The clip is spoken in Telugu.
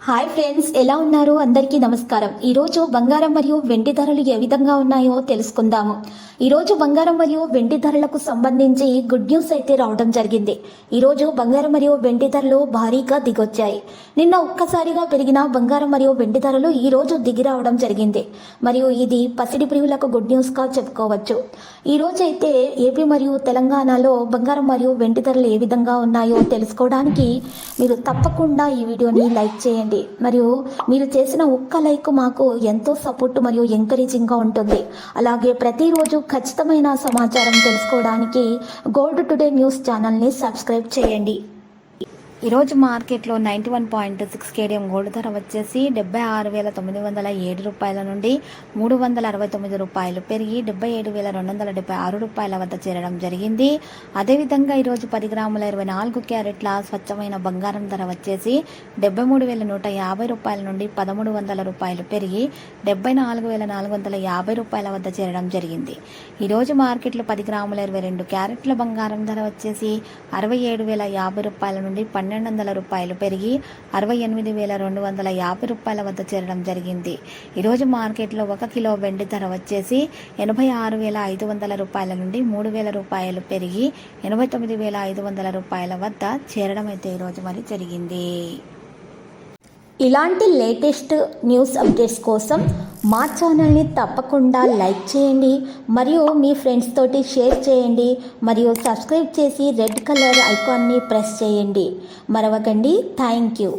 హాయ్ ఫ్రెండ్స్, ఎలా ఉన్నారు? అందరికీ నమస్కారం. ఈరోజు బంగారం మరియు వెండి ధరలు ఏ విధంగా ఉన్నాయో తెలుసుకుందాము. ఈరోజు బంగారం మరియు వెండి ధరలకు సంబంధించి గుడ్ న్యూస్ అయితే రావడం జరిగింది. ఈరోజు బంగారం మరియు వెండి ధరలు భారీగా దిగొచ్చాయి. నిన్న ఒక్కసారిగా పెరిగిన బంగారం మరియు వెండి ధరలు ఈరోజు దిగి రావడం జరిగింది. మరియు ఇది పసిడి ప్రియులకు గుడ్ న్యూస్గా చెప్పుకోవచ్చు. ఈరోజు అయితే ఏపీ మరియు తెలంగాణలో బంగారం మరియు వెండి ధరలు ఏ విధంగా ఉన్నాయో తెలుసుకోవడానికి మీరు తప్పకుండా ఈ వీడియోని లైక్ చేయండి. మరియు మీరు చేసిన ఒక్క లైక్ మాకు ఎంతో సపోర్ట్ మరియు ఎంకరేజింగ్గా ఉంటుంది. అలాగే ప్రతిరోజు ఖచ్చితమైన సమాచారం తెలుసుకోవడానికి గోల్డ్ టుడే న్యూస్ ఛానల్ని సబ్స్క్రైబ్ చేయండి. ఈరోజు మార్కెట్లో 91.6 కేడియం గోల్డ్ ధర వచ్చేసి 76,907 రూపాయల నుండి 369 రూపాయలు పెరిగి 77,276 రూపాయల వద్ద చేరడం జరిగింది. అదేవిధంగా ఈరోజు 10 గ్రాముల 24 క్యారెట్ల స్వచ్ఛమైన బంగారం ధర వచ్చేసి 73,150 రూపాయల నుండి 1,300 రూపాయలు పెరిగి 74,450 రూపాయల వద్ద చేరడం జరిగింది. ఈరోజు మార్కెట్లో 10 గ్రాముల 22 క్యారెట్ల బంగారం ధర వచ్చేసి 67,050 రూపాయల నుండి 1,200 రూపాయలు పెరిగి 68,250 రూపాయల వద్ద చేరడం జరిగింది. ఈరోజు మార్కెట్లో 1 కిలో వెండి ధర వచ్చేసి 86,500 రూపాయల నుండి 3,000 రూపాయలు పెరిగి 89,500 రూపాయల వద్ద చేరడం అయితే ఈరోజు మరి జరిగింది. ఇలాంటి లేటెస్ట్ న్యూస్ అప్డేట్స్ కోసం మా ఛానల్ని తప్పకుండా లైక్ చేయండి మరియు మీ ఫ్రెండ్స్ తోటి షేర్ చేయండి మరియు సబ్స్క్రైబ్ చేసి రెడ్ కలర్ ఐకాన్ని ప్రెస్ చేయండి. మరవకండి. Thank you.